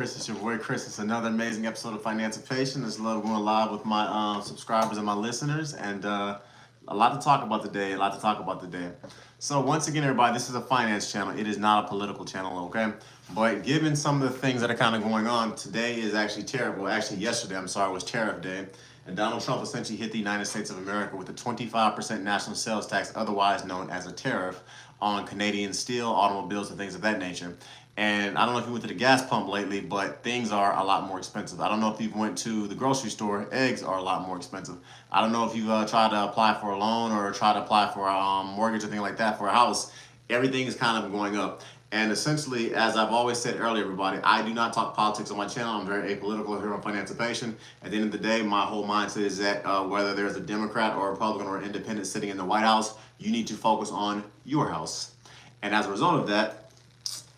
Chris, it's your boy Chris. It's another amazing episode of Financipation. It's love going live with my subscribers and my listeners, and a lot to talk about today. A lot to talk about today. So once again, everybody, this is a finance channel. It is not a political channel, okay? But given some of the things that are kind of going on, today is actually terrible. Actually, yesterday, I'm sorry, was tariff day. And Donald Trump essentially hit the United States of America with a 25% national sales tax, otherwise known as a tariff, on Canadian steel, automobiles, and things of that nature. And I don't know if you went to the gas pump lately, but things are a lot more expensive. I don't know if you went to the grocery store, eggs are a lot more expensive. I don't know if you've tried to apply for a loan or try to apply for a mortgage or anything like that for a house. Everything is kind of going up. And essentially, as I've always said earlier, everybody, I do not talk politics on my channel. I'm very apolitical here on Financipation. At the end of the day, my whole mindset is that whether there's a Democrat or a Republican or an independent sitting in the White House, you need to focus on your house. And as a result of that,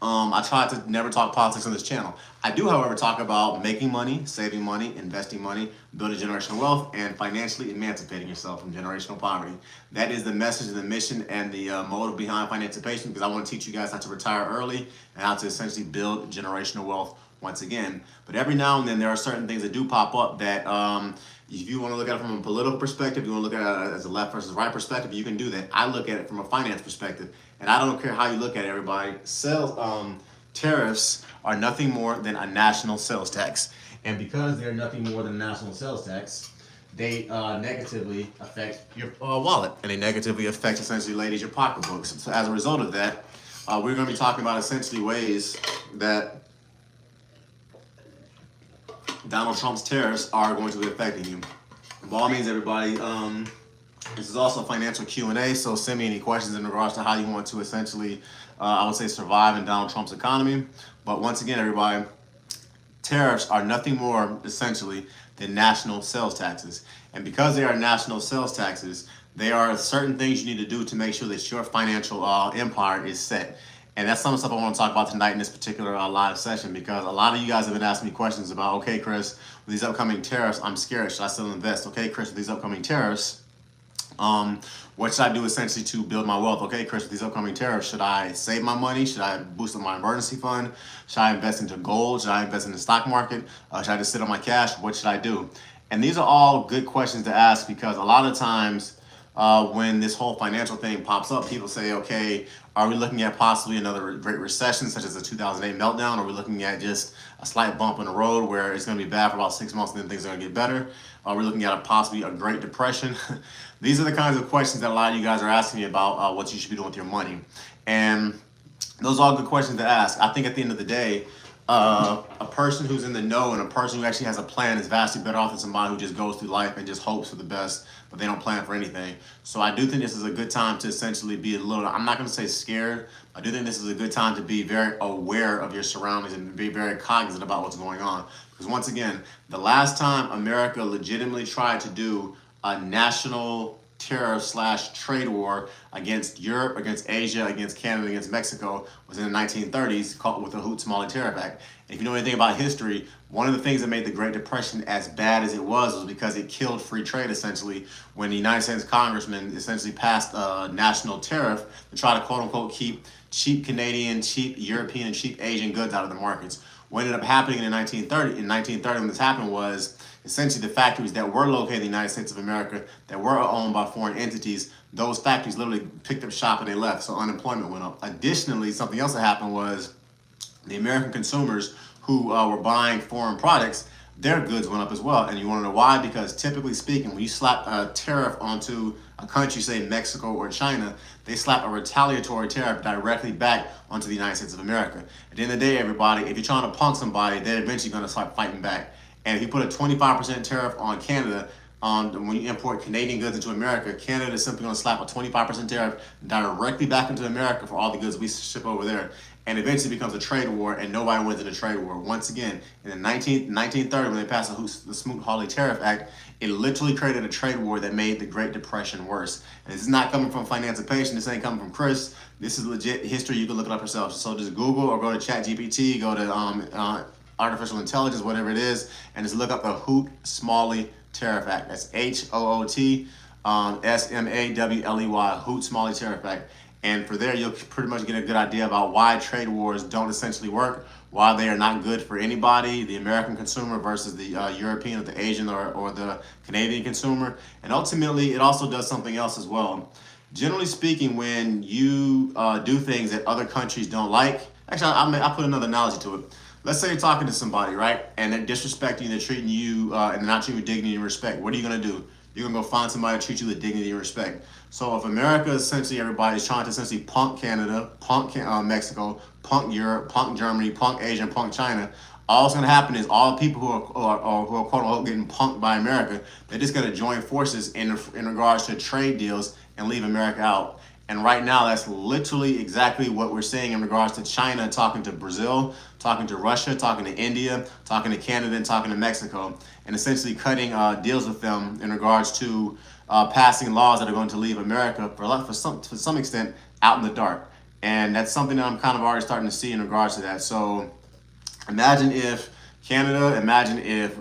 I try to never talk politics on this channel. I do, however, talk about making money, saving money, investing money, building generational wealth, and financially emancipating yourself from generational poverty. That is the message and the mission and the motive behind Financipation, because I want to teach you guys how to retire early and how to essentially build generational wealth once again. But every now and then there are certain things that do pop up that if you want to look at it from a political perspective, you want to look at it as a left versus right perspective, you can do that. I look at it from a finance perspective, and I don't care how you look at it, everybody. Tariffs are nothing more than a national sales tax. And because they're nothing more than a national sales tax, they negatively affect your wallet, and they negatively affect, essentially, ladies, your pocketbooks. So as a result of that, we're going to be talking about essentially ways that Donald Trump's tariffs are going to be affecting you. By all means, everybody, this is also a financial Q&A, so send me any questions in regards to how you want to essentially, I would say, survive in Donald Trump's economy. But once again, everybody, tariffs are nothing more, essentially, than national sales taxes. And because they are national sales taxes, there are certain things you need to do to make sure that your financial empire is set. And that's some of the stuff I want to talk about tonight in this particular live session, because a lot of you guys have been asking me questions about, okay, Chris, with these upcoming tariffs, I'm scared. Should I still invest? Okay, Chris, with these upcoming tariffs, what should I do essentially to build my wealth? Okay, Chris, with these upcoming tariffs, should I save my money? Should I boost up my emergency fund? Should I invest into gold? Should I invest in the stock market? Should I just sit on my cash? What should I do? And these are all good questions to ask, because a lot of times when this whole financial thing pops up, people say, okay, are we looking at possibly another great recession, such as the 2008 meltdown? Or are we looking at just a slight bump in the road where it's going to be bad for about 6 months and then things are going to get better? Are we looking at possibly a Great Depression? These are the kinds of questions that a lot of you guys are asking me about what you should be doing with your money. And those are all good questions to ask. I think at the end of the day, a person who's in the know and a person who actually has a plan is vastly better off than somebody who just goes through life and just hopes for the best, but they don't plan for anything. So I do think this is a good time to essentially be a little, I'm not going to say scared, I do think this is a good time to be very aware of your surroundings and be very cognizant about what's going on. Because once again, the last time America legitimately tried to do a national tariff/trade war against Europe, against Asia, against Canada, against Mexico was in the 1930s, called with the Hoot-Smalley Tariff Act. And if you know anything about history, one of the things that made the Great Depression as bad as it was because it killed free trade, essentially, when the United States congressmen essentially passed a national tariff to try to, quote-unquote, keep cheap Canadian, cheap European, and cheap Asian goods out of the markets. What ended up happening in 1930 when this happened was essentially the factories that were located in the United States of America that were owned by foreign entities, those factories literally picked up shop and they left, so unemployment went up. Additionally, something else that happened was the American consumers who were buying foreign products, their goods went up as well. And you want to know why? Because typically speaking, when you slap a tariff onto a country, say Mexico or China, they slap a retaliatory tariff directly back onto the United States of America. At the end of the day, everybody, if you're trying to punk somebody, they're eventually going to start fighting back. And if you put a 25% tariff on Canada, when you import Canadian goods into America, Canada is simply going to slap a 25% tariff directly back into America for all the goods we ship over there. And eventually becomes a trade war, and nobody wins in a trade war. Once again, in the 1930, when they passed the Smoot-Hawley Tariff Act, it literally created a trade war that made the Great Depression worse. And this is not coming from Financipation. This ain't coming from Chris. This is legit history. You can look it up yourself. So just Google or go to ChatGPT, go to artificial intelligence, whatever it is, and just look up the Hoot-Smalley Tariff Act. That's Hoot Smalley, Hoot-Smalley Tariff Act. And for there, you'll pretty much get a good idea about why trade wars don't essentially work, why they are not good for anybody, the American consumer versus the European or the Asian or the Canadian consumer. And ultimately, it also does something else as well. Generally speaking, when you do things that other countries don't like, actually, I'll put another analogy to it. Let's say you're talking to somebody, right? And they're disrespecting you, they're treating you, and they're not treating you with dignity and respect. What are you going to do? You're going to go find somebody to treat you with dignity and respect. So if America, essentially everybody's trying to essentially punk Canada, punk Mexico, punk Europe, punk Germany, punk Asia, and punk China, all that's going to happen is all people who are quote unquote getting punked by America, they're just going to join forces in regards to trade deals and leave America out. And right now, that's literally exactly what we're seeing in regards to China talking to Brazil, talking to Russia, talking to India, talking to Canada, and talking to Mexico, and essentially cutting deals with them in regards to passing laws that are going to leave America for some extent out in the dark. And that's something that I'm kind of already starting to see in regards to that. So imagine if Canada, imagine if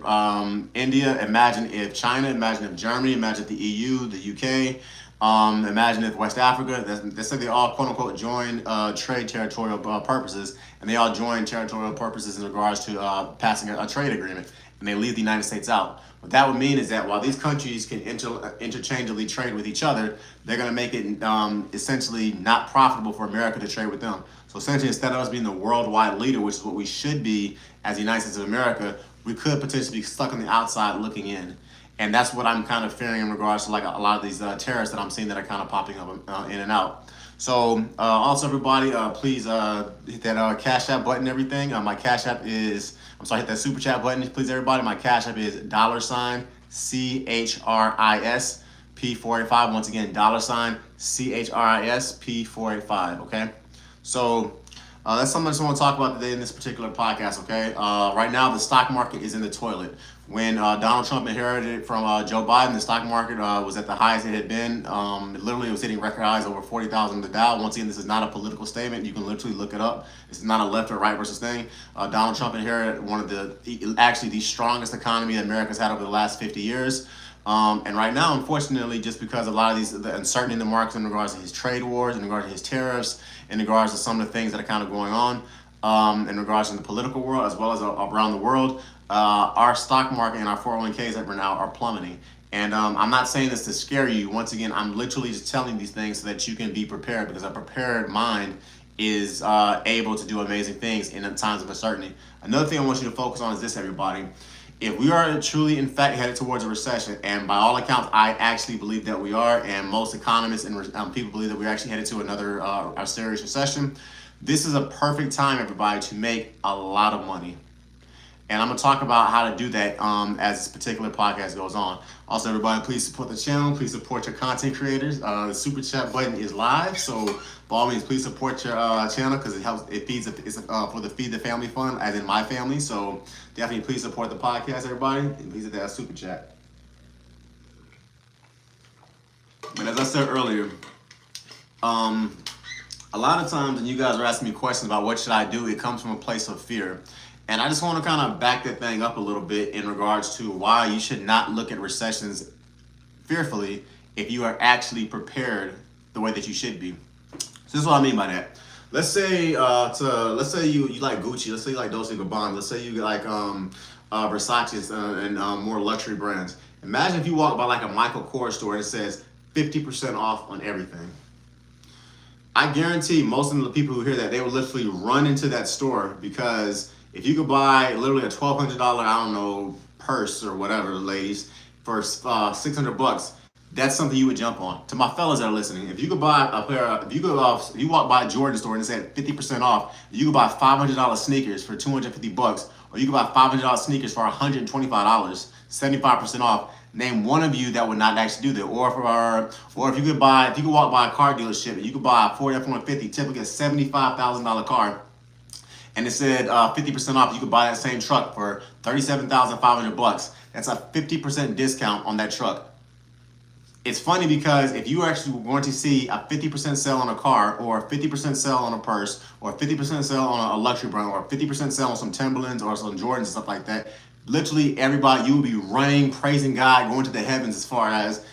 India, imagine if China, imagine if Germany, imagine if the EU, the UK, imagine if West Africa, let's say they all quote unquote join trade territorial purposes, and they all join territorial purposes in regards to passing a trade agreement, and they leave the United States out. What that would mean is that while these countries can interchangeably trade with each other, they're going to make it essentially not profitable for America to trade with them. So essentially, instead of us being the worldwide leader, which is what we should be as the United States of America, we could potentially be stuck on the outside looking in. And that's what I'm kind of fearing in regards to like a lot of these tariffs that I'm seeing that are kind of popping up in and out. So also everybody, please hit that Cash App button and everything. My Cash App is, hit that Super Chat button, please everybody. My Cash App is $CHRIS P485. Once again, $CHRIS P485, okay? So that's something I just want to talk about today in this particular podcast, okay? Right now, the stock market is in the toilet. When Donald Trump inherited it from Joe Biden, the stock market was at the highest it had been. Literally, it was hitting record highs over 40,000 the Dow. Once again, this is not a political statement. You can literally look it up. This is not a left or right versus thing. Donald Trump inherited one of the strongest economy that America's had over the last 50 years. And right now, unfortunately, just because a lot of the uncertainty in the markets in regards to his trade wars, in regards to his tariffs, in regards to some of the things that are kind of going on, in regards to the political world as well as around the world, our stock market and our 401ks right now are plummeting. And I'm not saying this to scare you. Once again, I'm literally just telling these things so that you can be prepared, because a prepared mind is able to do amazing things in times of uncertainty. Another thing I want you to focus on is this, everybody. If we are truly, in fact, headed towards a recession, and by all accounts, I actually believe that we are, and most economists and people believe that we're actually headed to another a serious recession, this is a perfect time, everybody, to make a lot of money. And I'm going to talk about how to do that as this particular podcast goes on. Also, everybody, please support the channel. Please support your content creators. The Super Chat button is live, so by all means, please support your channel, because it helps. It feeds it's for the Feed the Family Fund, as in my family. So definitely, please support the podcast, everybody, and please hit that Super Chat. But as I said earlier, a lot of times when you guys are asking me questions about what should I do, it comes from a place of fear. And I just want to kind of back that thing up a little bit in regards to why you should not look at recessions fearfully if you are actually prepared the way that you should be. So this is what I mean by that. Let's say let's say you like Gucci. Let's say you like Dolce & Gabbana. Let's say you like Versace and more luxury brands. Imagine if you walk by like a Michael Kors store and it says 50% off on everything. I guarantee most of the people who hear that, they will literally run into that store, because if you could buy literally a $1,200, I don't know, purse or whatever, ladies, for $600, that's something you would jump on. To my fellas that are listening, if you could buy a pair of, if you walk by a Jordan store and it said 50% off, you could buy $500 sneakers for $250, or you could buy $500 sneakers for $125, 75% off. Name one of you that would not actually do that. Or if you could walk by a car dealership and you could buy a Ford F-150, typically a $75,000 car, and it said 50% off, you could buy that same truck for $37,500. That's a 50% discount on that truck. It's funny because if you actually were going to see a 50% sale on a car, or a 50% sale on a purse, or a 50% sale on a luxury brand, or a 50% sale on some Timberlands or some Jordans and stuff like that, literally everybody, you will be running, praising God, going to the heavens as far as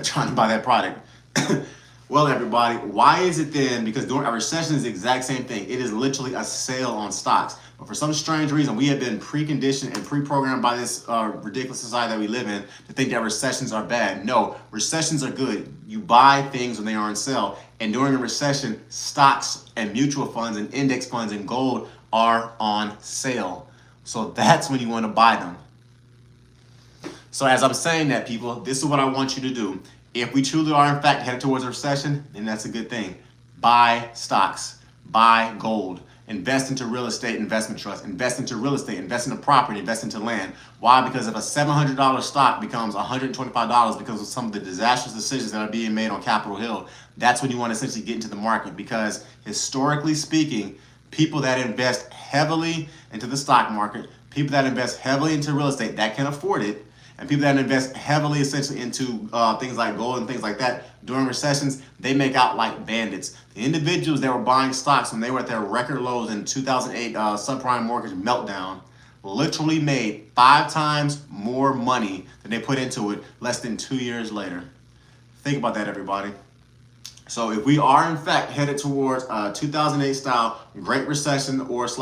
trying to buy that product. Well, everybody, why is it then? Because during a recession is the exact same thing. It is literally a sale on stocks. But for some strange reason, we have been preconditioned and pre-programmed by this ridiculous society that we live in to think that recessions are bad. No, recessions are good. You buy things when they are on sale. And during a recession, stocks and mutual funds and index funds and gold are on sale. So that's when you want to buy them. So as I'm saying that, people, this is what I want you to do. If we truly are, in fact, headed towards a recession, then that's a good thing. Buy stocks, buy gold, invest into real estate investment trust, invest into real estate, invest into property, invest into land. Why? Because if a $700 stock becomes $125 because of some of the disastrous decisions that are being made on Capitol Hill, that's when you want to essentially get into the market. Because historically speaking, people that invest heavily into the stock market, people that invest heavily into real estate that can afford it, and people that invest heavily essentially into things like gold and things like that during recessions, they make out like bandits. The individuals that were buying stocks when they were at their record lows in 2008 subprime mortgage meltdown literally made 5 times more money than they put into it less than 2 years later. Think about that, everybody. So if we are in fact headed towards 2008 style Great Recession or /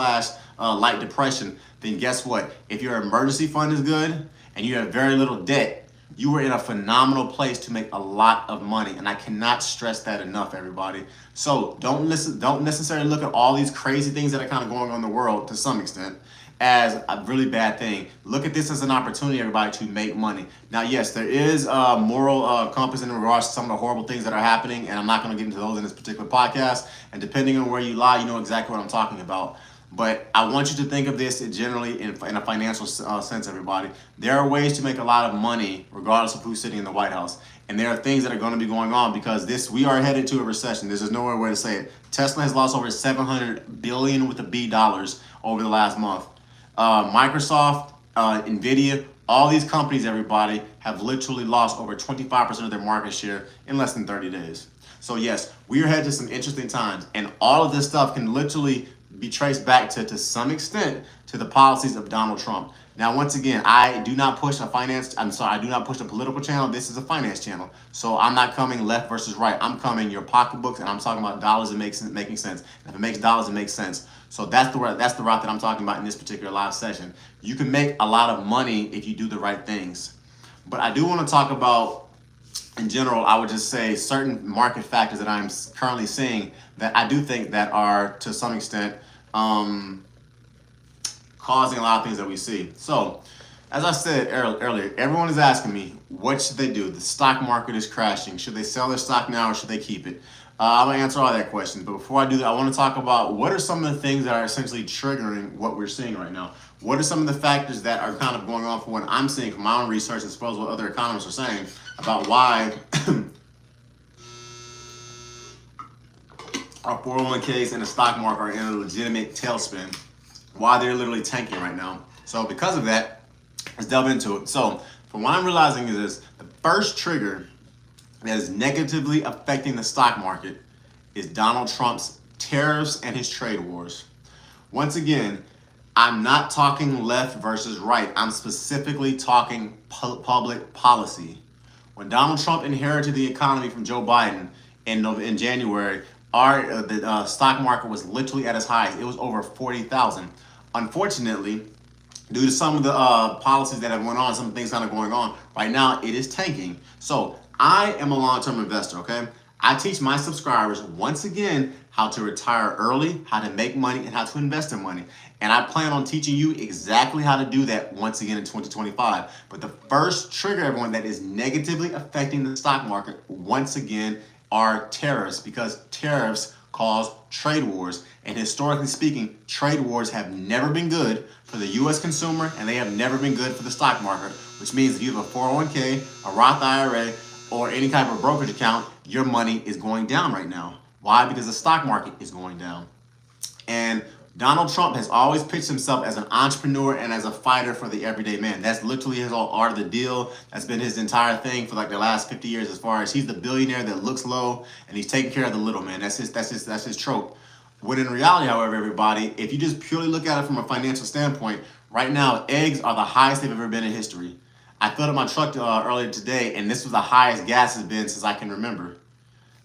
light depression, then guess what? If your emergency fund is good and you have very little debt, you are in a phenomenal place to make a lot of money. And I cannot stress that enough, everybody. So don't necessarily look at all these crazy things that are kind of going on in the world to some extent as a really bad thing. Look at this as an opportunity, everybody, to make money. Now, yes, there is a moral compass in regards to some of the horrible things that are happening, and I'm not going to get into those in this particular podcast. And depending on where you lie, you know exactly what I'm talking about. But I want you to think of this generally in a financial sense, everybody. There are ways to make a lot of money regardless of who's sitting in the White House. And there are things that are going to be going on because we are headed to a recession. There's just nowhere way to say it. Tesla has lost over $700 billion with a B dollars over the last month. Microsoft, Nvidia, all these companies, everybody, have literally lost over 25% of their market share in less than 30 days. So yes, we are headed to some interesting times. And all of this stuff can literally be traced back to some extent to the policies of Donald Trump. Now, once again, I do not push a political channel. This is a finance channel. So I'm not coming left versus right. I'm coming your pocketbooks, and I'm talking about dollars and making sense. And if it makes dollars, it makes sense. So that's the route that I'm talking about in this particular live session. You can make a lot of money if you do the right things. But I do want to talk about, in general, I would just say certain market factors that I'm currently seeing that I do think that are, to some extent, causing a lot of things that we see. So, as I said earlier, everyone is asking me, what should they do? The stock market is crashing. Should they sell their stock now or should they keep it? I'm going to answer all that question. But before I do that, I want to talk about what are some of the things that are essentially triggering what we're seeing right now. What are some of the factors that are kind of going on for what I'm seeing from my own research as well as what other economists are saying about why our 401ks and the stock market are in a legitimate tailspin, why they're literally tanking right now. So because of that, let's delve into it. So from what I'm realizing is this, the first trigger that is negatively affecting the stock market is Donald Trump's tariffs and his trade wars. Once again, I'm not talking left versus right. I'm specifically talking public policy. When Donald Trump inherited the economy from Joe Biden in January, the stock market was literally at its highest. It was over 40,000. Unfortunately, due to some of the policies that have went on, some things kind of going on, right now it is tanking. So I am a long-term investor, okay? I teach my subscribers, once again, how to retire early, how to make money, and how to invest their money. And I plan on teaching you exactly how to do that once again in 2025. But the first trigger, everyone, that is negatively affecting the stock market, once again, are tariffs, because tariffs cause trade wars. And historically speaking, trade wars have never been good for the U.S. consumer, and they have never been good for the stock market, which means if you have a 401k, a Roth IRA, or any type of brokerage account, your money is going down right now. Why? Because the stock market is going down. And Donald Trump has always pitched himself as an entrepreneur and as a fighter for the everyday man. That's literally his whole art of the deal. That's been his entire thing for like the last 50 years, as far as he's the billionaire that looks low and he's taking care of the little man. That's his trope. When in reality, however, everybody, if you just purely look at it from a financial standpoint, right now, eggs are the highest they've ever been in history. I filled up my truck earlier today, and this was the highest gas has been since I can remember.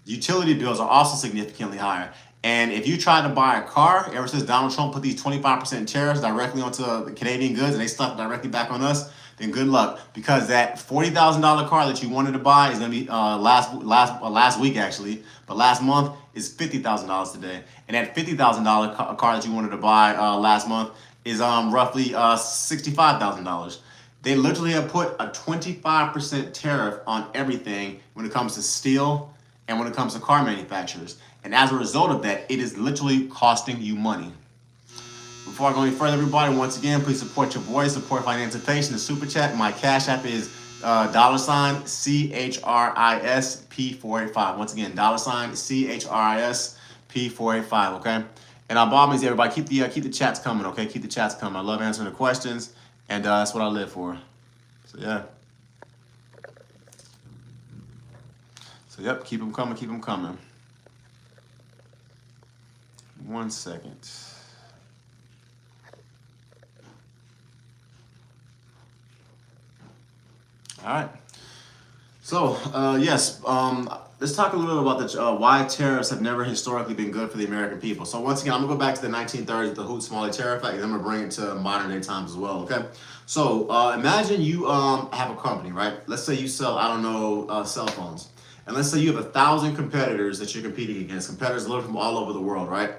Utility bills are also significantly higher. And if you try to buy a car, ever since Donald Trump put these 25% tariffs directly onto the Canadian goods and they stuck it directly back on us, then good luck. Because that $40,000 car that you wanted to buy is going to be last week actually, but last month is $50,000 today. And that $50,000 car that you wanted to buy last month is roughly $65,000. They literally have put a 25% tariff on everything when it comes to steel and when it comes to car manufacturers. And as a result of that, it is literally costing you money. Before I go any further, everybody, once again, please support your boy, support Financipation, the super chat. My cash app is $CHRISP485. Once again, $CHRISP485, okay? And by all means, everybody, keep the chats coming, okay? Keep the chats coming. I love answering the questions, and that's what I live for. So, yeah. So, yep, keep them coming, keep them coming. 1 second. All right. So, yes, let's talk a little bit about the why tariffs have never historically been good for the American people. So once again, I'm going to go back to the 1930s, the Hoots-Smalley Tariff Act, and I'm going to bring it to modern day times as well, okay? So imagine you have a company, right? Let's say you sell, I don't know, cell phones. And let's say you have 1,000 competitors that you're competing against, competitors literally from all over the world, right?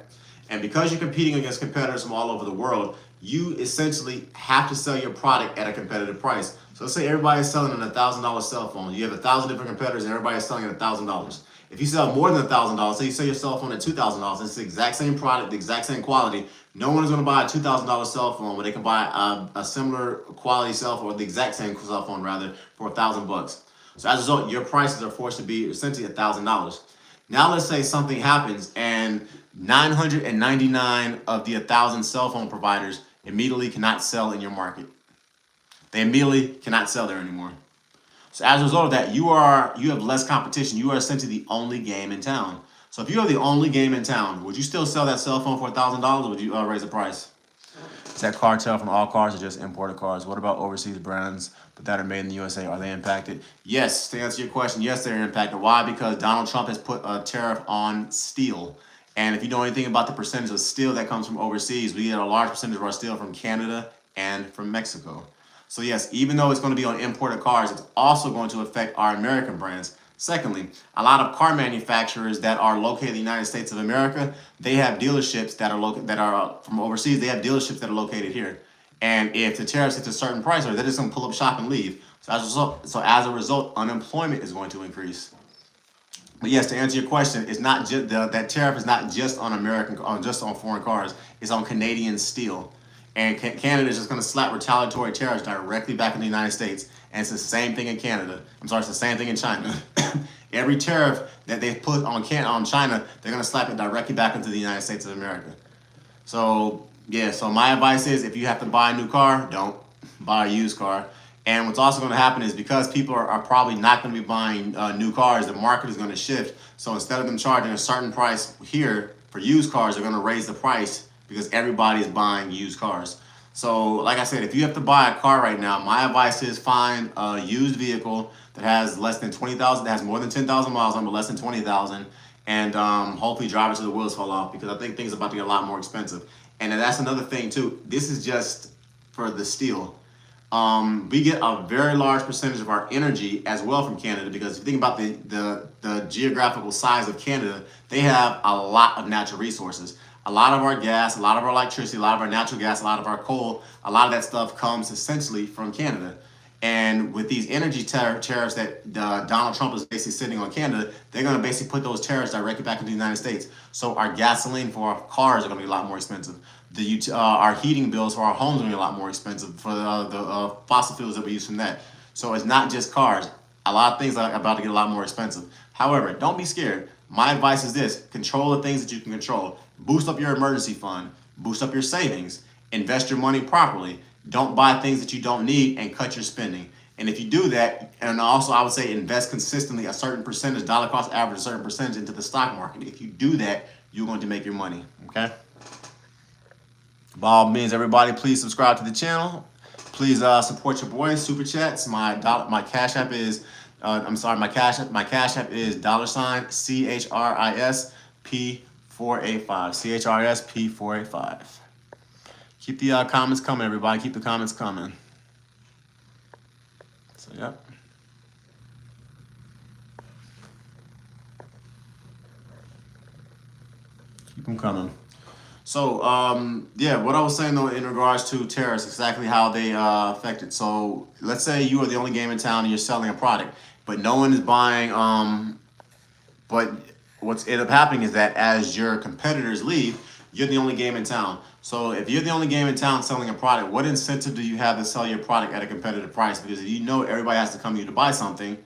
And because you're competing against competitors from all over the world, you essentially have to sell your product at a competitive price. So let's say everybody's selling an $1,000 cell phone. You have 1,000 different competitors and everybody's selling at $1,000. If you sell more than $1,000, say you sell your cell phone at $2,000, it's the exact same product, the exact same quality. No one is going to buy a $2,000 cell phone, but they can buy a similar quality cell phone, or the exact same cell phone rather, for $1,000. So as a result, your prices are forced to be essentially $1,000. Now let's say something happens and 999 of the 1,000 cell phone providers immediately cannot sell in your market. They immediately cannot sell there anymore. So as a result of that, you have less competition. You are essentially the only game in town. So if you are the only game in town, would you still sell that cell phone for $1,000, or would you raise the price? Is that cartel from all cars or just imported cars? What about overseas brands that are made in the USA? Are they impacted? Yes, to answer your question, yes, they're impacted. Why? Because Donald Trump has put a tariff on steel. And if you know anything about the percentage of steel that comes from overseas, we get a large percentage of our steel from Canada and from Mexico. So yes, even though it's going to be on imported cars, it's also going to affect our American brands. Secondly, a lot of car manufacturers that are located in the United States of America, they have dealerships that are from overseas. They have dealerships that are located here. And if the tariffs hit a certain price, they're just going to pull up shop and leave. So as a result, unemployment is going to increase. But yes, to answer your question, it's not just that tariff is not just on just on foreign cars. It's on Canadian steel. And Canada is just going to slap retaliatory tariffs directly back in the United States. And it's the same thing in Canada. I'm sorry, it's the same thing in China. Every tariff that they put on China, they're going to slap it directly back into the United States of America. So, yeah, so my advice is if you have to buy a new car, don't buy a used car. And what's also going to happen is because people are probably not going to be buying new cars, the market is going to shift. So instead of them charging a certain price here for used cars, they're going to raise the price because everybody is buying used cars. So like I said, if you have to buy a car right now, my advice is find a used vehicle that has less than 20,000, that has more than 10,000 miles on, but less than 20,000, and hopefully drive it till the wheels fall off, because I think things are about to get a lot more expensive. And that's another thing too. This is just for the steel. We get a very large percentage of our energy as well from Canada, because if you think about the geographical size of Canada, they have a lot of natural resources. A lot of our gas, a lot of our electricity, a lot of our natural gas, a lot of our coal, a lot of that stuff comes essentially from Canada. And with these energy tariffs that Donald Trump is basically sitting on Canada, they're going to basically put those tariffs directly back into the United States. So our gasoline for our cars are going to be a lot more expensive. Our heating bills for our homes are going to be a lot more expensive for the fossil fuels that we use from that. So it's not just cars. A lot of things are about to get a lot more expensive. However, don't be scared. My advice is this: control the things that you can control. Boost up your emergency fund, boost up your savings, invest your money properly. Don't buy things that you don't need, and cut your spending. And if you do that, and also I would say invest consistently a certain percentage, dollar cost average, a certain percentage into the stock market. If you do that, you're going to make your money, okay? By all means, everybody, please subscribe to the channel. Please support your boy. Super chats. My cash app is my cash app is $CHRISP 485. CHRSP 485. Keep the comments coming, everybody. Keep the comments coming. So, yep. Keep them coming. So, yeah, what I was saying, though, in regards to tariffs, exactly how they affect it. So, let's say you are the only game in town and you're selling a product, but no one is buying. But what's ended up happening is that as your competitors leave, you're the only game in town. So, if you're the only game in town selling a product, what incentive do you have to sell your product at a competitive price? Because if you know everybody has to come to you to buy something,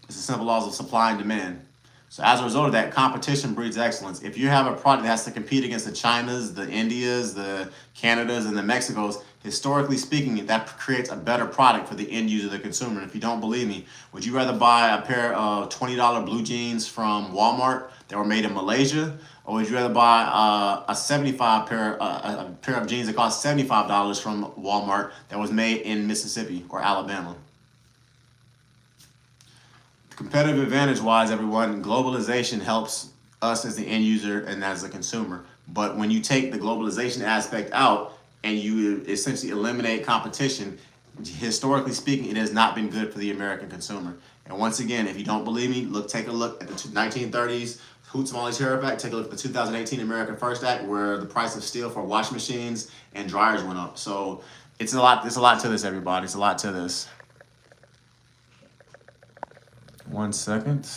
it's the simple laws of supply and demand. So as a result of that, competition breeds excellence. If you have a product that has to compete against the Chinas, the Indias, the Canadas, and the Mexicos, historically speaking, that creates a better product for the end user, the consumer. And if you don't believe me, would you rather buy a pair of $20 blue jeans from Walmart that were made in Malaysia, or would you rather buy a pair of jeans that cost $75 from Walmart that was made in Mississippi or Alabama? Competitive advantage wise, everyone, globalization helps us as the end user and as a consumer. But when you take the globalization aspect out and you essentially eliminate competition, historically speaking, it has not been good for the American consumer. And once again, if you don't believe me, take a look at the 1930s Hoots-Molly Tariff Act. Take a look at the 2018 American First Act, where the price of steel for washing machines and dryers went up. So it's a lot. There's a lot to this, everybody. It's a lot to this. 1 second.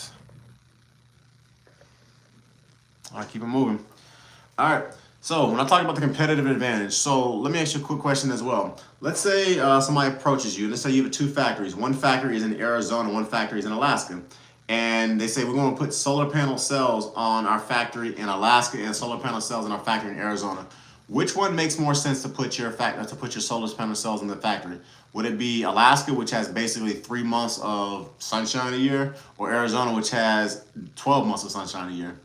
All right, keep it moving. All right, so when I talk about the competitive advantage, so let me ask you a quick question as well. Let's say somebody approaches you. Let's say you have 2 factories. One factory is in Arizona, one factory is in Alaska. And they say, we're going to put solar panel cells on our factory in Alaska and solar panel cells in our factory in Arizona. Which one makes more sense to put your solar panel cells in the factory? Would it be Alaska, which has basically 3 months of sunshine a year, or Arizona, which has 12 months of sunshine a year?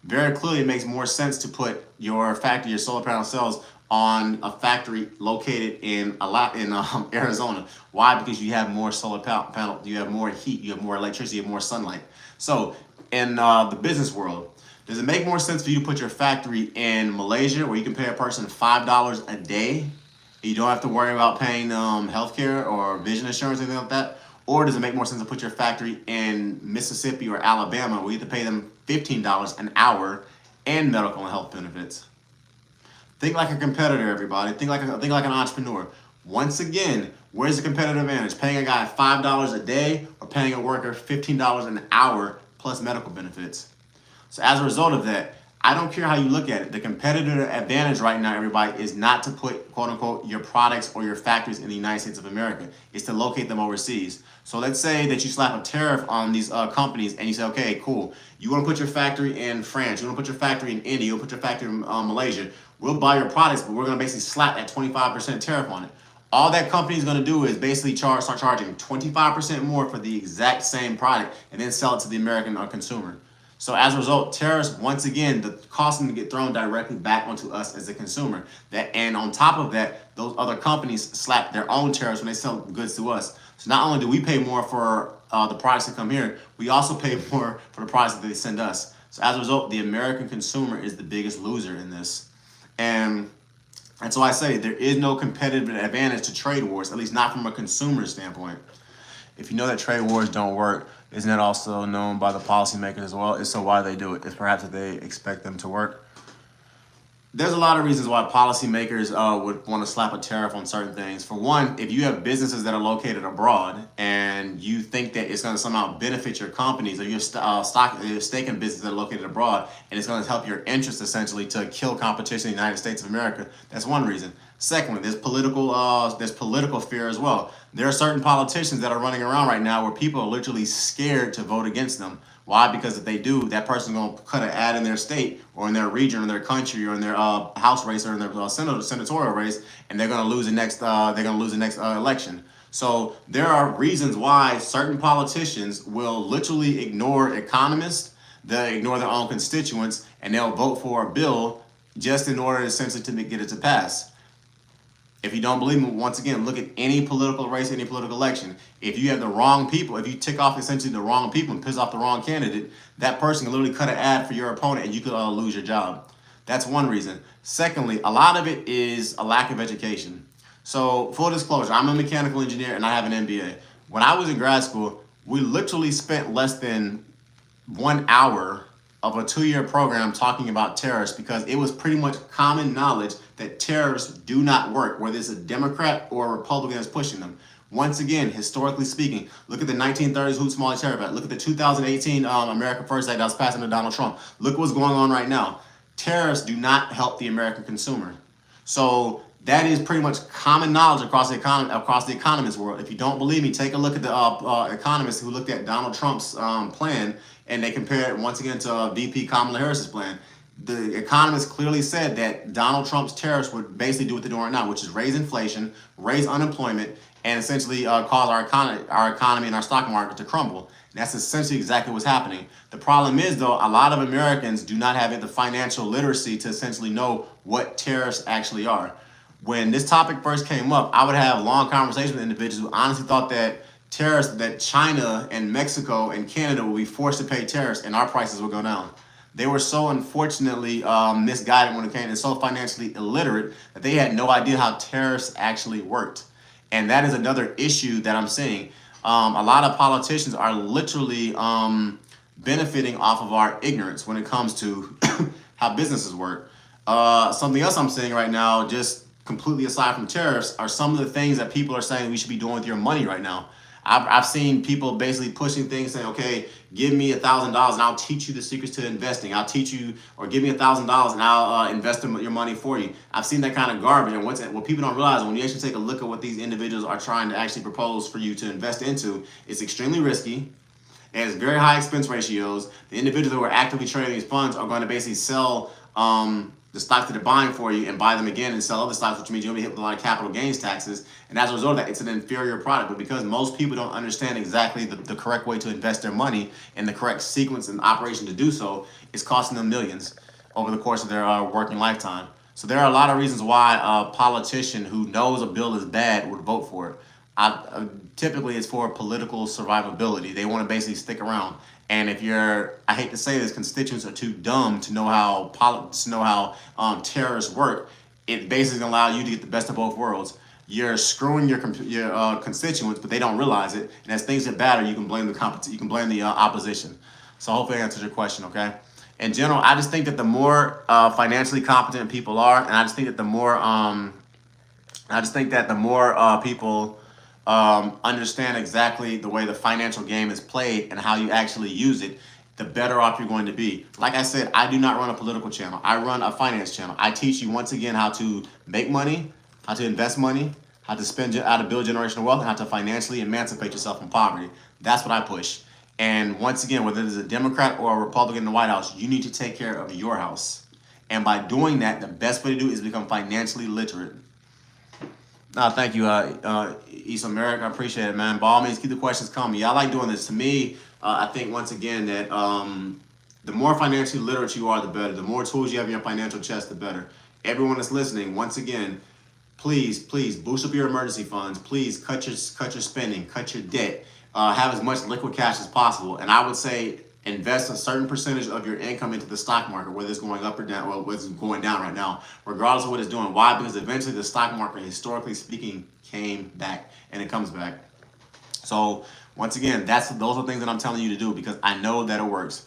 Very clearly, it makes more sense to put your factory, your solar panel cells, on a factory located in Arizona. Why? Because you have more solar panel, you have more heat, you have more electricity, you have more sunlight. So in the business world, does it make more sense for you to put your factory in Malaysia, where you can pay a person $5 a day? You don't have to worry about paying healthcare or vision insurance or anything like that? Or does it make more sense to put your factory in Mississippi or Alabama, where you have to pay them $15 an hour and medical and health benefits? Think like a competitor, everybody. Think like an entrepreneur. Once again, where's the competitive advantage? Paying a guy $5 a day or paying a worker $15 an hour plus medical benefits? So as a result of that, I don't care how you look at it. The competitive advantage right now, everybody, is not to put, quote unquote, your products or your factories in the United States of America. It's to locate them overseas. So let's say that you slap a tariff on these companies and you say, okay, cool. You want to put your factory in France. You want to put your factory in India. You want to put your factory in Malaysia. We'll buy your products, but we're going to basically slap that 25% tariff on it. All that company is going to do is basically start charging 25% more for the exact same product and then sell it to the American consumer. So as a result, tariffs, once again, the cost of them get thrown directly back onto us as a consumer. And on top of that, those other companies slap their own tariffs when they sell goods to us. So not only do we pay more for the products that come here, we also pay more for the products that they send us. So as a result, the American consumer is the biggest loser in this. And so I say there is no competitive advantage to trade wars, at least not from a consumer standpoint. If you know that trade wars don't work, isn't that also known by the policymakers as well? So why they do it? It's perhaps that they expect them to work. There's a lot of reasons why policymakers would want to slap a tariff on certain things. For one, if you have businesses that are located abroad and you think that it's going to somehow benefit your companies, or your stake in businesses that are located abroad, and it's going to help your interest essentially to kill competition in the United States of America, that's one reason. Secondly, there's political fear as well. There are certain politicians that are running around right now where people are literally scared to vote against them. Why? Because if they do, that person's going to cut an ad in their state or in their region or in their country or in their House race or in their senatorial race, and they're going to lose the next election. So there are reasons why certain politicians will literally ignore economists, they'll ignore their own constituents, and they'll vote for a bill just in order essentially to get it to pass. If you don't believe me, once again, look at any political race, any political election. If you have the wrong people, if you tick off essentially the wrong people and piss off the wrong candidate, that person can literally cut an ad for your opponent and you could lose your job. That's one reason. Secondly, a lot of it is a lack of education. So full disclosure, I'm a mechanical engineer and I have an MBA. When I was in grad school, we literally spent less than 1 hour of a 2-year program talking about tariffs because it was pretty much common knowledge that tariffs do not work, whether it's a Democrat or a Republican that's pushing them. Once again, historically speaking, look at the 1930s Hoot-Smalley Tariff Act. Look at the 2018 America First Act that was passed under Donald Trump. Look what's going on right now. Tariffs do not help the American consumer. So that is pretty much common knowledge across the economist world. If you don't believe me, take a look at the economists who looked at Donald Trump's plan, and they compare it once again to VP Kamala Harris's plan. The economists clearly said that Donald Trump's tariffs would basically do what they're doing right now, which is raise inflation, raise unemployment, and essentially cause our economy and our stock market to crumble. And that's essentially exactly what's happening. The problem is, though, a lot of Americans do not have the financial literacy to essentially know what tariffs actually are. When this topic first came up, I would have long conversations with individuals who honestly thought that tariffs, that China and Mexico and Canada would be forced to pay tariffs and our prices would go down. They were so unfortunately misguided when it came and so financially illiterate that they had no idea how tariffs actually worked. And that is another issue that I'm seeing. A lot of politicians are literally benefiting off of our ignorance when it comes to how businesses work. Something else I'm seeing right now, just completely aside from tariffs, are some of the things that people are saying we should be doing with your money right now. I've seen people basically pushing things saying, okay, give me $1,000 and I'll teach you the secrets to investing. I'll teach you, or give me $1,000 and I'll invest your money for you. I've seen that kind of garbage. And what people don't realize, when you actually take a look at what these individuals are trying to actually propose for you to invest into, it's extremely risky. It has very high expense ratios. The individuals who are actively trading these funds are going to basically sell the stocks that they're buying for you and buy them again and sell other stocks, which means you're going to be hit with a lot of capital gains taxes. And as a result of that, it's an inferior product. But because most people don't understand exactly the correct way to invest their money and the correct sequence and operation to do so, it's costing them millions over the course of their working lifetime. So there are a lot of reasons why a politician who knows a bill is bad would vote for it. Typically, it's for political survivability. They want to basically stick around. And if I hate to say this, constituents are too dumb to know how terrorists work. It basically allows you to get the best of both worlds. You're screwing your constituents, but they don't realize it. And as things get better, you can blame the opposition. So hopefully I answered your question. Okay. In general, I just think that the more financially competent people are, and I just think that the more people understand exactly the way the financial game is played and how you actually use it, the better off you're going to be. Like I said, I do not run a political channel. I run a finance channel. I teach you once again how to make money, how to invest money, how to build generational wealth, and how to financially emancipate yourself from poverty. That's what I push. And once again, whether it's a Democrat or a Republican in the White House, you need to take care of your house. And by doing that, the best way to do it is become financially literate. Thank you, Issa Merrick. I appreciate it, man. By all means, keep the questions coming. Yeah, I like doing this. To me, I think, once again, that the more financially literate you are, the better. The more tools you have in your financial chest, the better. Everyone that's listening, once again, please boost up your emergency funds. Please cut your spending, cut your debt. Have as much liquid cash as possible. And I would say invest a certain percentage of your income into the stock market, whether it's going up or down, well, whether it's going down right now, regardless of what it's doing. Why? Because eventually the stock market, historically speaking, came back and it comes back. So once again, those are things that I'm telling you to do because I know that it works.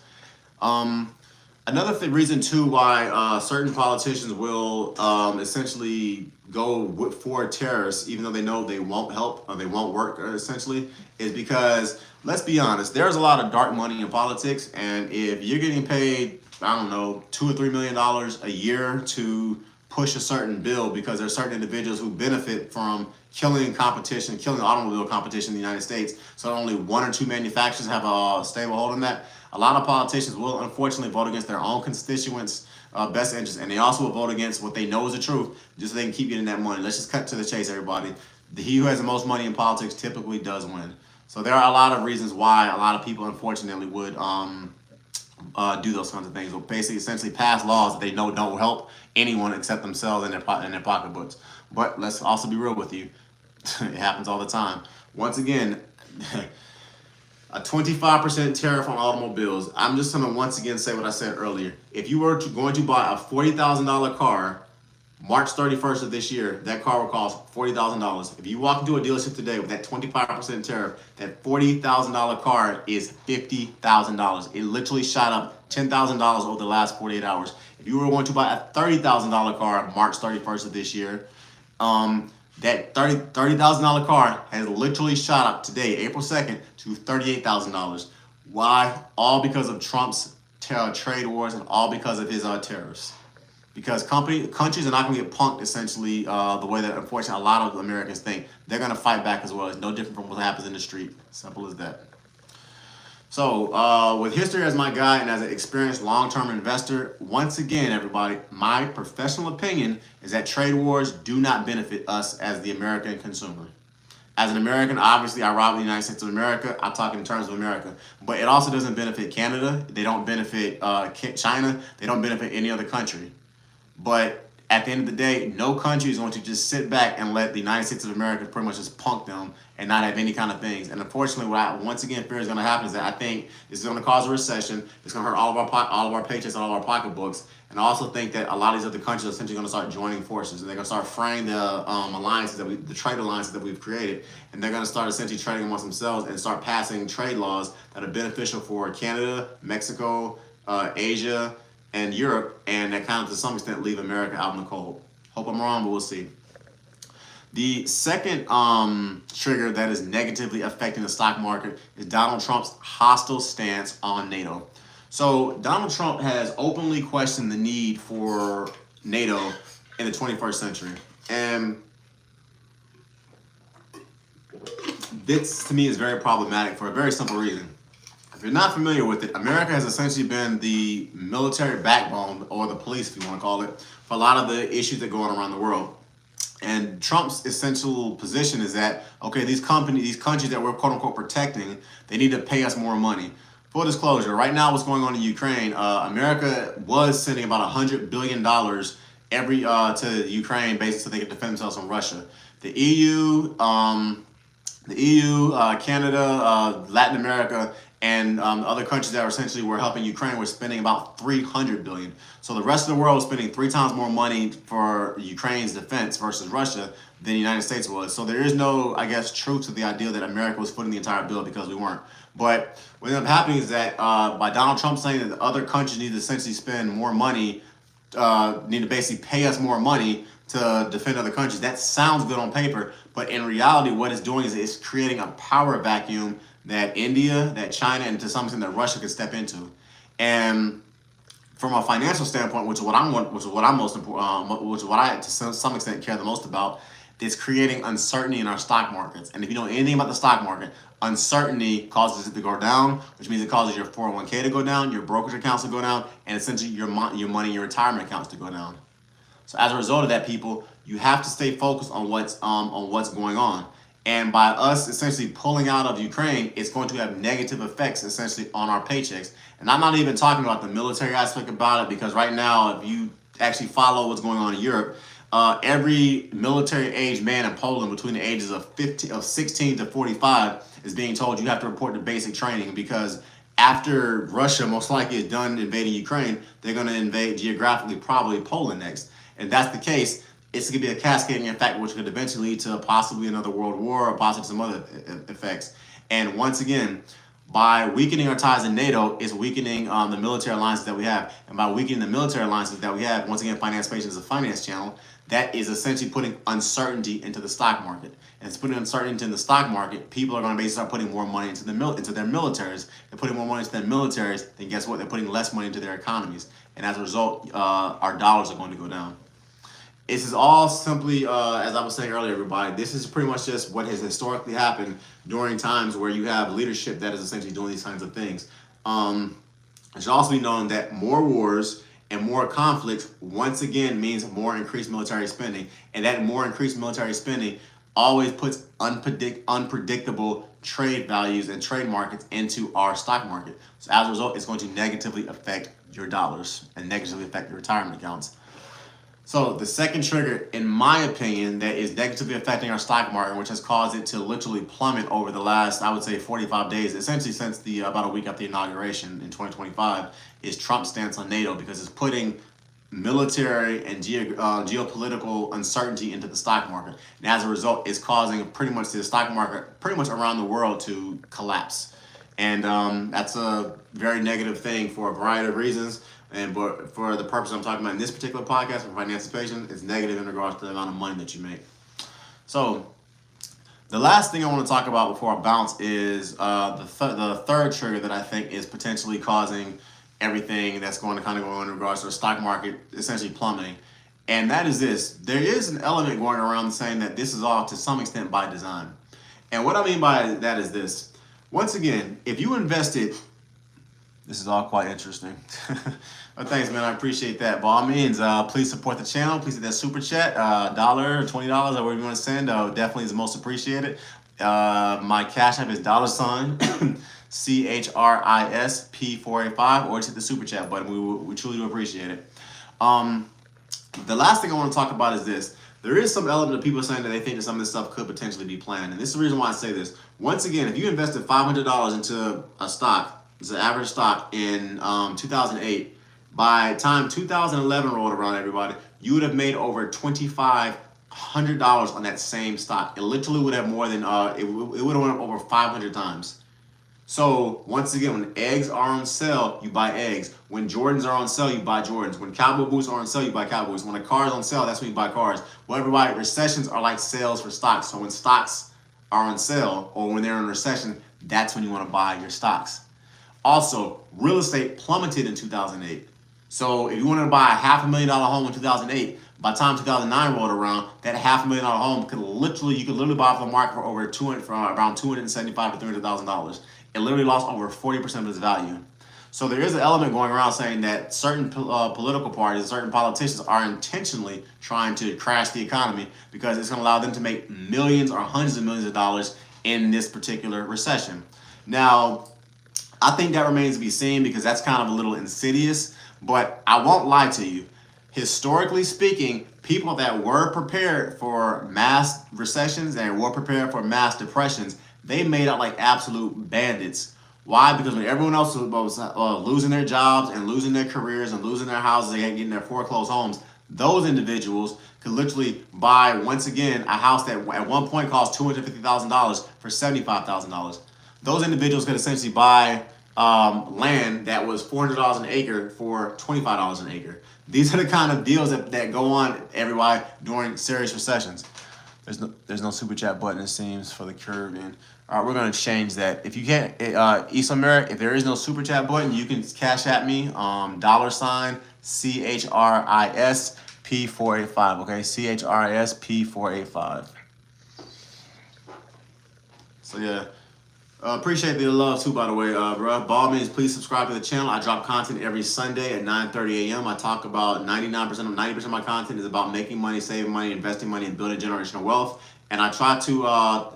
Another reason too why certain politicians will essentially go for tariffs, even though they know they won't help or they won't work, essentially, is because, let's be honest, there's a lot of dark money in politics, and if you're getting paid, I don't know, $2 or $3 million a year to push a certain bill because there's certain individuals who benefit from killing automobile competition in the United States, so only 1 or 2 manufacturers have a stable hold on that. A lot of politicians will unfortunately vote against their own constituents' best interests, and they also will vote against what they know is the truth just so they can keep getting that money. Let's just cut to the chase, everybody. He who has the most money in politics typically does win. So there are a lot of reasons why a lot of people unfortunately would do those kinds of things, or basically essentially pass laws that they know don't help anyone except themselves and their pocketbooks. But let's also be real with you. It happens all the time. Once again, a 25% tariff on automobiles. I'm just going to once again say what I said earlier. If you were going to buy a $40,000 car March 31st of this year, that car will cost $40,000. If you walk into a dealership today with that 25% tariff, that $40,000 car is $50,000. It literally shot up $10,000 over the last 48 hours. If you were going to buy a $30,000 car March 31st of this year, that $30,000 car has literally shot up today, April 2nd, to $38,000. Why? All because of Trump's trade wars and all because of his tariffs. Because countries are not going to get punked, essentially, the way that, unfortunately, a lot of Americans think. They're going to fight back as well. It's no different from what happens in the street. Simple as that. So, with history as my guide and as an experienced long-term investor, once again, everybody, my professional opinion is that trade wars do not benefit us as the American consumer. As an American, obviously, I rob the United States of America. I talk in terms of America. But it also doesn't benefit Canada. They don't benefit China. They don't benefit any other country. But at the end of the day, no country is going to just sit back and let the United States of America pretty much just punk them and not have any kind of things. And unfortunately, what I once again fear is going to happen is that I think this is going to cause a recession. It's going to hurt all of our paychecks and all of our pocketbooks. And I also think that a lot of these other countries are essentially going to start joining forces, and they're going to start fraying the alliances the trade alliances that we've created, and they're going to start essentially trading amongst themselves and start passing trade laws that are beneficial for Canada, Mexico, Asia, and Europe, and that kind of to some extent leave America out in the cold. Hope I'm wrong, but we'll see. The second trigger that is negatively affecting the stock market is Donald Trump's hostile stance on NATO. So Donald Trump has openly questioned the need for NATO in the 21st century. And this, to me, is very problematic for a very simple reason. If you're not familiar with it, America has essentially been the military backbone, or the police, if you want to call it, for a lot of the issues that go on around the world. And Trump's essential position is that, okay, these countries that we're quote unquote protecting, they need to pay us more money. Full disclosure, right now what's going on in Ukraine, America was sending about $100 billion to Ukraine basically so they could defend themselves from Russia. The EU, Canada, Latin America, and other countries that essentially were helping Ukraine were spending about $300 billion. So the rest of the world was spending 3 times more money for Ukraine's defense versus Russia than the United States was. So there is no, I guess, truth to the idea that America was footing the entire bill, because we weren't. But what ended up happening is that by Donald Trump saying that the other countries need to essentially spend more money, need to basically pay us more money to defend other countries, that sounds good on paper. But in reality, what it's doing is it's creating a power vacuum that India, that China, and to some extent that Russia could step into. And from a financial standpoint, which is what I to some extent care the most about, is creating uncertainty in our stock markets. And if you know anything about the stock market, uncertainty causes it to go down, which means it causes your 401k to go down, your brokerage accounts to go down, and essentially your money, your retirement accounts to go down. So as a result of that, people, you have to stay focused on what's going on. And by us essentially pulling out of Ukraine, it's going to have negative effects essentially on our paychecks. And I'm not even talking about the military aspect about it, because right now, if you actually follow what's going on in Europe, every military-aged man in Poland between the ages of 16 to 45 is being told you have to report to basic training, because after Russia most likely is done invading Ukraine, they're going to invade geographically probably Poland next. And if that's the case, it's going to be a cascading effect, which could eventually lead to possibly another world war or possibly some other effects. And once again, by weakening our ties in NATO, it's weakening the military alliances that we have. And by weakening the military alliances that we have, once again, Financipation is a finance channel, that is essentially putting uncertainty into the stock market. And it's putting uncertainty into the stock market. People are going to basically start putting more money into their militaries. They're putting more money into their militaries, then guess what? They're putting less money into their economies. And as a result, our dollars are going to go down. This is all simply, as I was saying earlier, everybody, this is pretty much just what has historically happened during times where you have leadership that is essentially doing these kinds of things. It should also be known that more wars and more conflicts, once again, means more increased military spending. And that more increased military spending always puts unpredictable trade values and trade markets into our stock market. So as a result, it's going to negatively affect your dollars and negatively affect your retirement accounts. So the second trigger, in my opinion, that is negatively affecting our stock market, which has caused it to literally plummet over the last, I would say, 45 days, essentially since the about a week after the inauguration in 2025, is Trump's stance on NATO, because it's putting military and geopolitical uncertainty into the stock market. And as a result, it's causing pretty much the stock market pretty much around the world to collapse. And that's a very negative thing for a variety of reasons. But for the purpose I'm talking about in this particular podcast for Financipation, it's negative in regards to the amount of money that you make. So the last thing I want to talk about before I bounce is the third trigger that I think is potentially causing everything that's going to kind of go on in regards to the stock market essentially plummeting. And that is this. There is an element going around saying that this is all to some extent by design. And what I mean by that is this. Once again, if you invested, this is all quite interesting. Well, thanks, man. I appreciate that. By all means, please support the channel. Please hit that super chat, $1, $20, or whatever you want to send. Definitely is the most appreciated. My cash app is $CHRISP485, or just hit the super chat button. We truly do appreciate it. The last thing I want to talk about is this. There is some element of people saying that they think that some of this stuff could potentially be planned. And this is the reason why I say this. Once again, if you invested $500 into a stock, it's an average stock in 2008, by the time 2011 rolled around, everybody, you would have made over $2,500 on that same stock. It literally would have more than, it would have went up over 500 times. So once again, when eggs are on sale, you buy eggs. When Jordans are on sale, you buy Jordans. When cowboy boots are on sale, you buy cowboys. When a car is on sale, that's when you buy cars. Well, everybody, recessions are like sales for stocks. So when stocks are on sale or when they're in recession, that's when you want to buy your stocks. Also, real estate plummeted in 2008. So if you wanted to buy a $500,000 home in 2008, by the time 2009 rolled around, that $500,000 home you could literally buy off the market for over around $275,000 to $300,000. It literally lost over 40% of its value. So there is an element going around saying that certain political parties, certain politicians are intentionally trying to crash the economy because it's going to allow them to make millions or hundreds of millions of dollars in this particular recession. Now, I think that remains to be seen because that's kind of a little insidious, but I won't lie to you. Historically speaking, people that were prepared for mass recessions and were prepared for mass depressions, they made out like absolute bandits. Why? Because when everyone else was losing their jobs and losing their careers and losing their houses and getting their foreclosed homes, those individuals could literally buy, once again, a house that at one point cost $250,000 for $75,000. Those individuals could essentially buy land that was $400 an acre for $25 an acre. These are the kind of deals that go on, everybody, during serious recessions. There's no super chat button, it seems, for the Caribbean. All right, we're going to change that. If you can't, Isomer, if there is no super chat button, you can cash at me, $CHRISP485, okay? CHRISP485. So, yeah. Appreciate the love too, by the way, bro. By all means, please subscribe to the channel. I drop content every Sunday at 9:30 a.m. I talk about 90% of my content is about making money, saving money, investing money, and building generational wealth. And I try to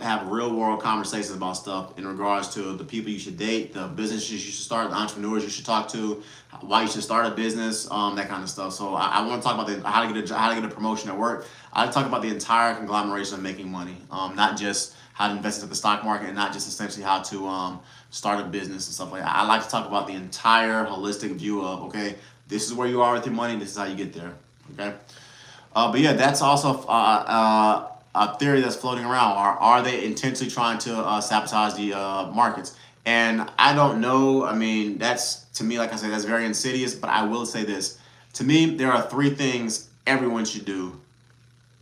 have real world conversations about stuff in regards to the people you should date, the businesses you should start, the entrepreneurs you should talk to, why you should start a business, that kind of stuff. So I want to talk about how to get a promotion at work. I talk about the entire conglomeration of making money, not just how to invest into the stock market and not just essentially how to start a business and stuff like that. I like to talk about the entire holistic view of, okay, this is where you are with your money, this is how you get there, okay? But yeah, that's also a theory that's floating around. Are they intentionally trying to sabotage the markets? And I don't know. I mean, that's, to me, like I said, that's very insidious, but I will say this. To me, there are three things everyone should do,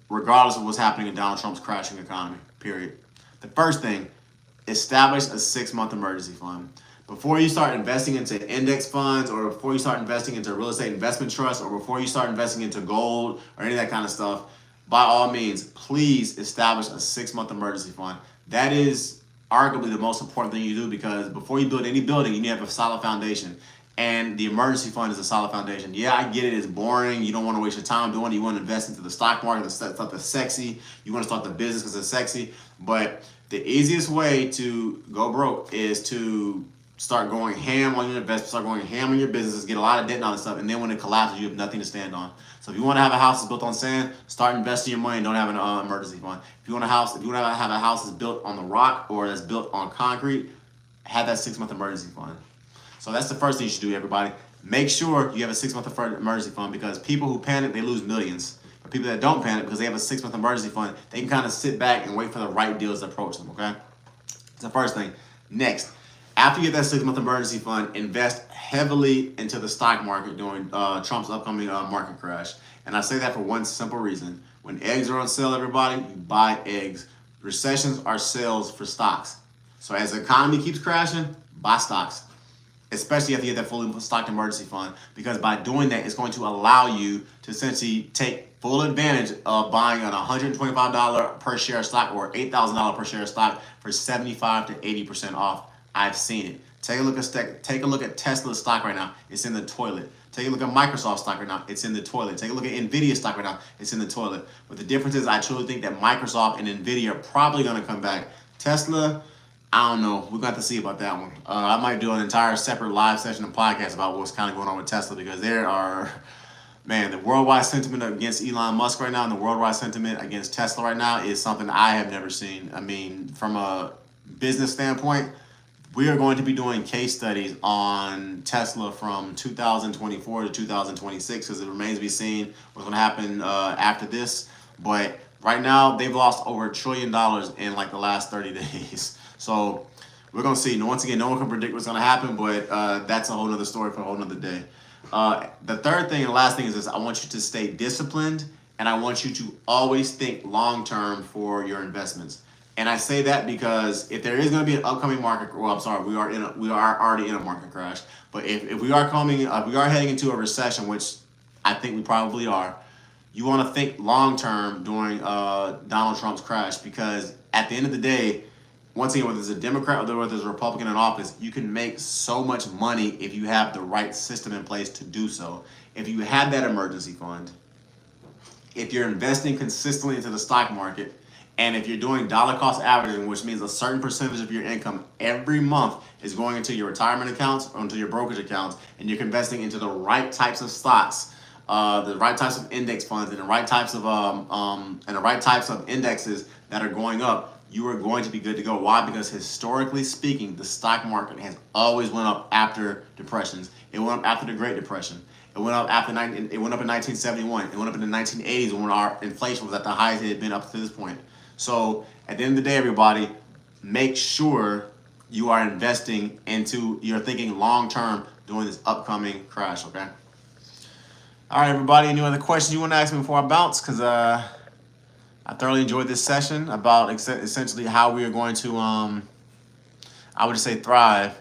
regardless of what's happening in Donald Trump's crashing economy, period. The first thing, establish a 6-month emergency fund. Before you start investing into index funds or before you start investing into real estate investment trusts or before you start investing into gold or any of that kind of stuff, by all means, please establish a 6-month emergency fund. That is arguably the most important thing you do because before you build any building, you need to have a solid foundation. And the emergency fund is a solid foundation. Yeah, I get it. It's boring. You don't want to waste your time doing it. You want to invest into the stock market. The stuff that's sexy. You want to start the business because it's sexy. But the easiest way to go broke is to start going ham on your investments, start going ham on your businesses, get a lot of debt and all this stuff, and then when it collapses, you have nothing to stand on. So if you want to have a house that's built on sand, start investing your money and don't have an emergency fund. If you want to have a house that's built on the rock or that's built on concrete, have that 6-month emergency fund. So that's the first thing you should do, everybody. Make sure you have a 6-month emergency fund, because people who panic, they lose millions. But people that don't panic, because they have a 6-month emergency fund, they can kind of sit back and wait for the right deals to approach them, okay? That's the first thing. Next, after you get that 6-month emergency fund, invest heavily into the stock market during Trump's upcoming market crash. And I say that for one simple reason. When eggs are on sale, everybody, you buy eggs. Recessions are sales for stocks. So as the economy keeps crashing, buy stocks, especially if you get that fully stocked emergency fund, because by doing that, it's going to allow you to essentially take full advantage of buying an $125 per share stock or $8,000 per share stock for 75 to 80% off. I've seen it. Take a look at Tesla stock right now. It's in the toilet. Take a look at Microsoft stock right now. It's in the toilet. Take a look at Nvidia stock right now. It's in the toilet. But the difference is, I truly think that Microsoft and Nvidia are probably going to come back. Tesla, I don't know. We're going to have to see about that one. I might do an entire separate live session and podcast about what's kind of going on with Tesla, because there are, man, the worldwide sentiment against Elon Musk right now and the worldwide sentiment against Tesla right now is something I have never seen. I mean, from a business standpoint, we are going to be doing case studies on Tesla from 2024 to 2026, because it remains to be seen what's going to happen after this. But right now, they've lost over $1 trillion in like the last 30 days. So we're going to see. Once again, no one can predict what's going to happen, but that's a whole other story for a whole other day. The third thing and last thing is this: I want you to stay disciplined, and I want you to always think long-term for your investments. And I say that because if there is going to be an upcoming market, well, I'm sorry, we are already in a market crash. But if we are heading into a recession, which I think we probably are, you want to think long term during Donald Trump's crash, because at the end of the day, once again, whether it's a Democrat or whether it's a Republican in office, you can make so much money if you have the right system in place to do so. If you have that emergency fund, if you're investing consistently into the stock market, and if you're doing dollar cost averaging, which means a certain percentage of your income every month is going into your retirement accounts or into your brokerage accounts, and you're investing into the right types of stocks, the right types of index funds, and the right types of indexes that are going up, you are going to be good to go. Why? Because historically speaking, the stock market has always went up after depressions. It went up after the Great Depression. It went up in 1971. It went up in the 1980s when our inflation was at the highest it had been up to this point. So at the end of the day, everybody, make sure you are investing into, you're thinking long-term during this upcoming crash, okay? All right, everybody, any other questions you want to ask me before I bounce? Because I thoroughly enjoyed this session about essentially how we are going to, I would just say, thrive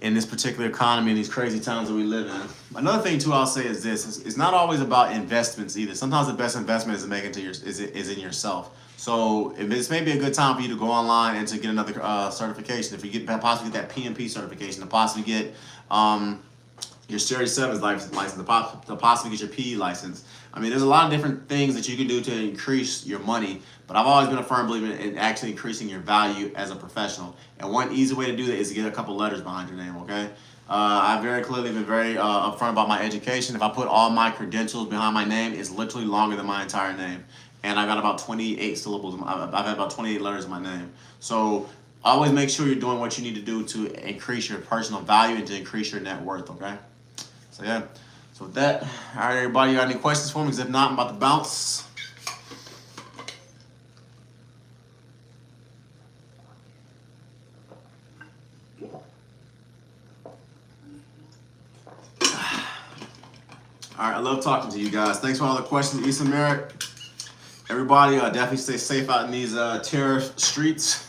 in this particular economy, in these crazy times that we live in. Another thing, too, I'll say is this: it's not always about investments either. Sometimes the best investment is in yourself. So this may be a good time for you to go online and to get another certification. If you possibly get that PMP certification, to possibly get your Series 7 license, to possibly get your PE license. I mean, there's a lot of different things that you can do to increase your money, but I've always been a firm believer in actually increasing your value as a professional. And one easy way to do that is to get a couple letters behind your name, okay? I've very clearly been very upfront about my education. If I put all my credentials behind my name, it's literally longer than my entire name. And I got about 28 syllables. I've had about 28 letters in my name. So always make sure you're doing what you need to do to increase your personal value and to increase your net worth, okay? So yeah. So with that, all right, everybody, you got any questions for me? Because if not, I'm about to bounce. All right, I love talking to you guys. Thanks for all the questions, Issa Merrick. Everybody, definitely stay safe out in these terror streets.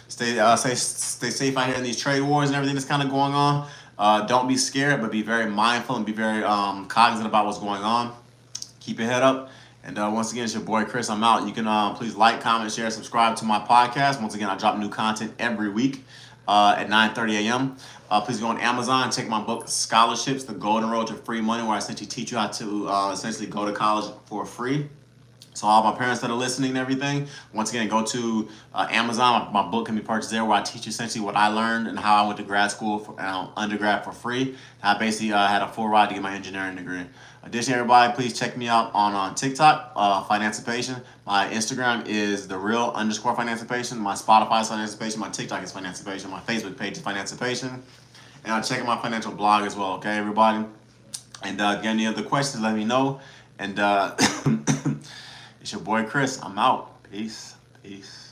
stay safe out here in these trade wars and everything that's kind of going on. Don't be scared, but be very mindful and be very cognizant about what's going on. Keep your head up. And once again, it's your boy Chris. I'm out. You can please like, comment, share, subscribe to my podcast. Once again, I drop new content every week at 9:30 a.m. Please go on Amazon and check my book, Scholarships, The Golden Road to Free Money, where I essentially teach you how to essentially go to college for free. So all my parents that are listening and everything, once again, go to Amazon. My book can be purchased there, where I teach essentially what I learned and how I went to grad school, undergrad for free. I basically had a full ride to get my engineering degree. Additionally, everybody, please check me out on TikTok, Financipation. My Instagram is _Financipation. My Spotify is Financipation. My TikTok is Financipation. My Facebook page is Financipation. And I'll check out my financial blog as well, okay, everybody? And if you got any other questions, let me know. And it's your boy Chris. I'm out. Peace. Peace.